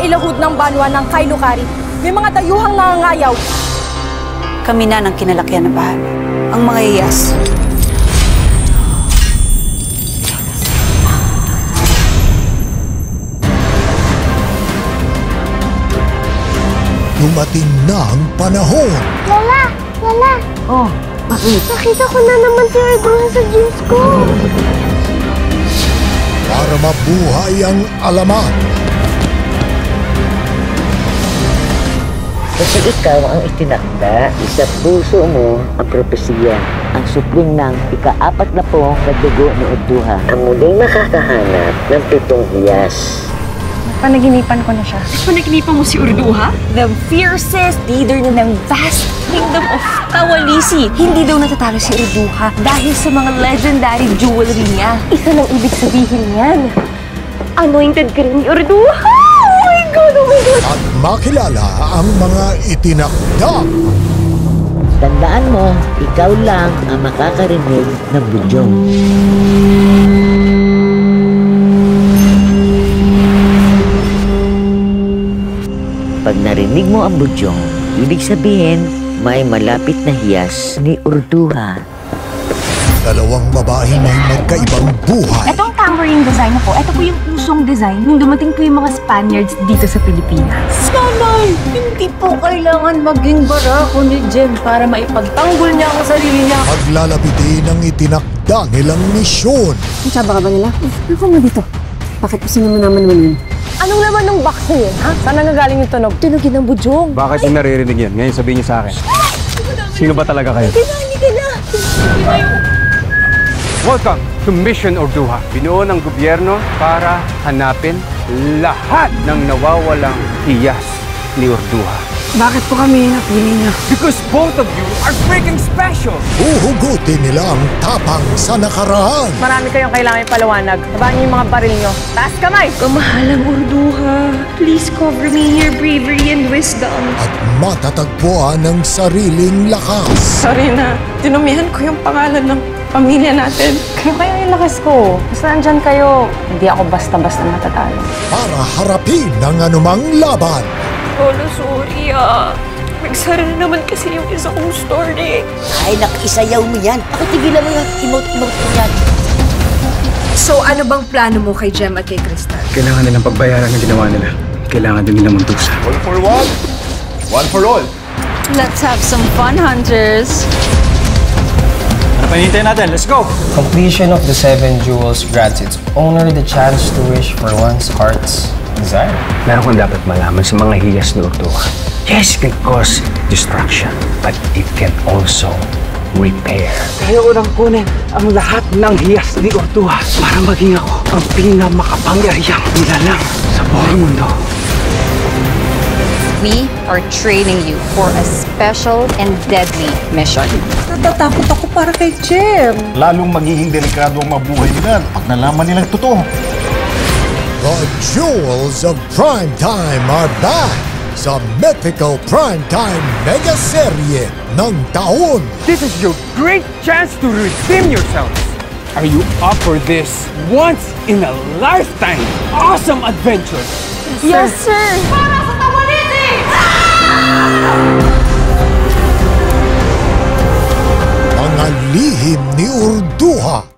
ilahud ng banwa ng Kailukari. May mga dayuhang nangangayaw. Kami na ng kinalakyan na bahala. Ang mga iyas. Dumating na ang panahon. Lola! Lola! Oh, bakit? Nakita ko na naman si Urduha sa jeans ko. Para mabuhay ang alamat. Kapag ikaw ang itinakda, sa puso mo ang propesiya, ang supling ng ika-40 na dugo ni Urduha, ang muling makakahanap ng 7 hiyas. Panaginipan ko na siya. Panaginipan mo si Urduha? The fiercest leader na ng vast kingdom of Tawalisi. Hindi daw natatalo si Urduha dahil sa mga legendary jewelry niya. Isa lang ibig sabihin yan. Anointed ka rin ni Urduha! Oh my God! Oh my God! At makilala ang mga itinakda. Tandaan mo, ikaw lang ang makakarinig ng budyong. Pag narinig mo ang budyong, ibig sabihin, may malapit na hiyas ni Urduha. Dalawang babae may magkaibang buhay. Ito ang tambourine design po. Ito po yung usong design nung dumating po yung mga Spaniards dito sa Pilipinas. Nanay! Hindi po kailangan maging barako ni Jem para maipagtanggol niya ang sarili niya. Paglalapitin ang itinakda nilang misyon. Masyaba ka ba nila? Ako mo dito. Bakit po sinamanaman naman yun? Anong laman ng box na yun, ha? Saan nangagaling yung tunog? Tunogin ng budyong. Bakit yung naririnig yan? Ngayon sabihin niyo sa akin. Sino ba talaga kayo? Hindi na! Welcome to Mission Urduha. Binuo ng gobyerno para hanapin lahat ng nawawalang hiyas ni Urduha. Bakit po kami napili niya? Because both of you are freaking special! Huhugutin nila ang tapang sa nakaraan. Marami kayong kailangan palawanag. Tabaan niyo yung mga baril niyo. Taas kamay! Kamahalang Urduha, please cover me in your bravery and wisdom. At matatagpuan ng sariling lakas. Sorry na. Tinumihan ko yung pangalan ng pamilya natin. Kayo yung lakas ko. Basta nandyan kayo. Hindi ako basta-basta matatalo. Para harapin ang anumang laban. Lolo, sorry Nagsara na naman kasi yung isa kong story. Ay, nakisayaw mo yan. Pakitigilan mo yung emote-emote mo yan. So ano bang plano mo kay Jem at kay Crystal? Kailangan nilang pagbayaran ng ginawa nila. Kailangan din nilang magtusa. All for one, one for all. Let's have some fun, hunters! Ano pa hinihintay natin? Let's go! Completion of the 7 jewels grants its owner the chance to wish for one's heart's desire. Meron kang dapat malaman sa mga hiyas ni Urduha. Yes, it can cause destruction, but it can also repair. Kaya ko nang kunin ang lahat ng hiyas ni Urduha para maging ako ang pinakamakapangyarihang nilalang sa buong mundo. We are training you for a special and deadly mission. Natatakot ako para kay Jem. Lalong magiging delikado ang mabuhay nila pag nalaman nilang totoo. The Jewels of Primetime are back sa Mythical Primetime Mega Serye ng taon. This is your great chance to redeem yourselves. Are you up for this once-in-a-lifetime awesome adventure? Yes, sir! Para sa Tawalisi! Mga lihim ni Urduha.